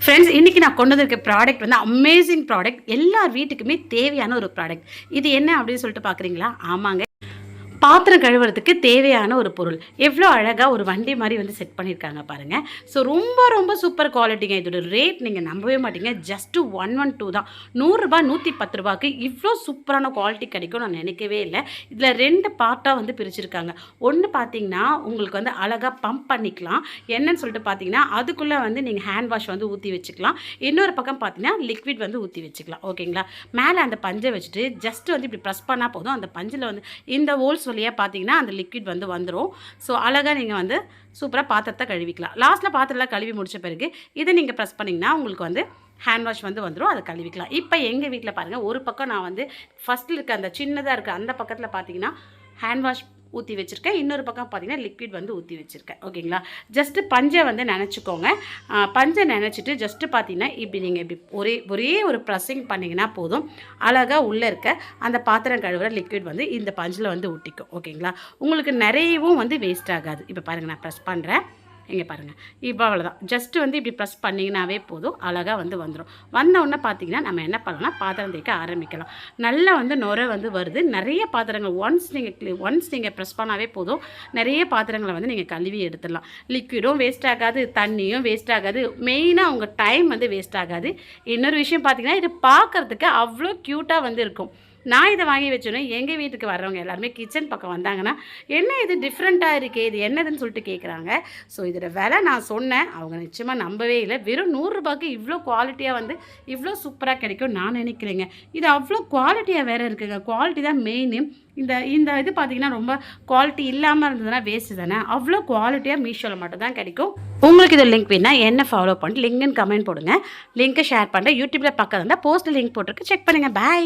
Friends, இன்றைக்கி நான் கொண்டு வந்திருக்க ப்ராடக்ட் வந்து அமேசிங் ப்ராடக்ட். எல்லார் வீட்டுக்குமே தேவையான ஒரு ப்ராடக்ட். இது என்ன அப்படின்னு சொல்லிட்டு பார்க்குறீங்களா? ஆமாங்க, பாத்திரம் கழுவுறதுக்கு தேவையான ஒரு பொருள். எவ்வளோ அழகாக ஒரு வண்டி மாதிரி வந்து செட் பண்ணியிருக்காங்க பாருங்கள். ஸோ ரொம்ப ரொம்ப சூப்பர் குவாலிட்டிங்க. இதோட ரேட் நீங்கள் நம்பவே மாட்டீங்க. ஜஸ்ட்டு 112 தான். 100 ரூபா 110 ரூபாய்க்கு இவ்வளோ சூப்பரான குவாலிட்டி கிடைக்கும் நான் நினைக்கவே இல்லை. இதில் 2 பார்ட்டாக வந்து பிரிச்சுருக்காங்க. ஒன்று பார்த்தீங்கன்னா உங்களுக்கு வந்து அழகாக பம்ப் பண்ணிக்கலாம். என்னன்னு சொல்லிட்டு பார்த்தீங்கன்னா அதுக்குள்ளே வந்து நீங்கள் ஹேண்ட் வாஷ் வந்து ஊற்றி வச்சுக்கலாம். இன்னொரு பக்கம் பார்த்தீங்கன்னா லிக்விட் வந்து ஊற்றி வச்சுக்கலாம். ஓகேங்களா? மேலே அந்த பஞ்சை வச்சுட்டு ஜஸ்ட் வந்து இப்படி ப்ரெஸ் பண்ணால் போதும். அந்த பஞ்சில் வந்து இந்த ஹோல்ஸ் வழியாக பார்த்தீங்கன்னா அந்த லிக்விட் வந்து வந்துடும். ஸோ அழகாக நீங்கள் வந்து சூப்பராக பாத்திரத்தை கழுவிக்கலாம். லாஸ்ட்டில் பாத்திரத்தில் கழுவி முடித்த பிறகு இதை நீங்கள் ப்ரெஸ் பண்ணிங்கன்னா உங்களுக்கு வந்து ஹேண்ட் வாஷ் வந்து வந்துடும். அதை கழுவிக்கலாம். இப்போ எங்கள் வீட்டில் பாருங்கள், ஒரு பக்கம் நான் வந்து ஃபஸ்ட்டில் இருக்க அந்த சின்னதாக இருக்க அந்த பக்கத்தில் பார்த்தீங்கன்னா ஹேண்ட் வாஷ் ஊற்றி வச்சுருக்கேன். இன்னொரு பக்கம் பார்த்தீங்கன்னா லிக்விட் வந்து ஊற்றி வச்சுருக்கேன். ஓகேங்களா? ஜஸ்ட்டு பஞ்சை வந்து நினச்சிக்கோங்க. பஞ்சை நினச்சிட்டு ஜஸ்ட்டு பார்த்தீங்கன்னா இப்படி நீங்கள் இப்படி ஒரே ஒரு ப்ரெஸ்ஸிங் பண்ணிங்கன்னா போதும். அழகாக உள்ளே இருக்க அந்த பாத்திரம் கழுவுற லிக்விட் வந்து இந்த பஞ்சில் வந்து ஊட்டிக்கும். ஓகேங்களா? உங்களுக்கு நிறையவும் வந்து வேஸ்ட் ஆகாது. இப்போ பாருங்கள், நான் ப்ரெஸ் பண்ணுறேன். இங்கே பாருங்கள், இப்போ அவ்வளோதான். ஜஸ்ட்டு வந்து இப்படி ப்ரெஸ் பண்ணிங்கனாவே போதும். அழகாக வந்து வந்துடும். வந்தவுடனே பார்த்தீங்கன்னா நம்ம என்ன பண்ணலாம்னா பாத்திரம் தேய்க்க ஆரம்பிக்கலாம். நல்லா வந்து நுரை வந்து வருது. நிறைய பாத்திரங்கள் ஒன்ஸ் நீங்கள் ப்ரெஸ் பண்ணாவே போதும். நிறைய பாத்திரங்களை வந்து நீங்கள் கழுவி எடுத்துடலாம். லிக்விடும் வேஸ்ட் ஆகாது, தண்ணியும் வேஸ்ட் ஆகாது. மெயினாக உங்கள் டைம் வந்து வேஸ்ட் ஆகாது. இன்னொரு விஷயம் பார்த்தீங்கன்னா இது பார்க்குறதுக்கு அவ்வளோ க்யூட்டாக வந்து இருக்கும். நான் இதை வாங்கி வச்சோன்னே எங்கள் வீட்டுக்கு வர்றவங்க எல்லாருமே கிச்சன் பக்கம் வந்தாங்கன்னா என்ன இது டிஃப்ரெண்ட்டாக இருக்கே, இது என்னதுன்னு சொல்லிட்டு கேட்குறாங்க. ஸோ இதோட விலை நான் சொன்னேன், அவங்க நிச்சயமாக நம்பவே இல்லை. வெறும் 100 ரூபாய்க்கு இவ்வளோ குவாலிட்டியாக வந்து இவ்வளோ சூப்பராக கிடைக்கும் நான் நினைக்கிறேங்க. இது அவ்வளோ குவாலிட்டியாக வேறு இருக்குங்க. குவாலிட்டி தான் மெயின். இந்த இது பார்த்திங்கன்னா ரொம்ப குவாலிட்டி இல்லாமல் இருந்ததுன்னா வேஸ்ட்டு தானே. அவ்வளோ குவாலிட்டியாக மீஷோவில் மட்டும் தான் கிடைக்கும். உங்களுக்கு இது லிங்க் வேணால் என்ன ஃபாலோ பண்ணிட்டு லிங்க்னு கமெண்ட் போடுங்க. லிங்க்கை ஷேர் பண்ணுறேன். யூடியூப்பில் பக்கம் இருந்தால் போஸ்ட்டில் லிங்க் போட்டிருக்கு, செக் பண்ணுங்கள். பாய்.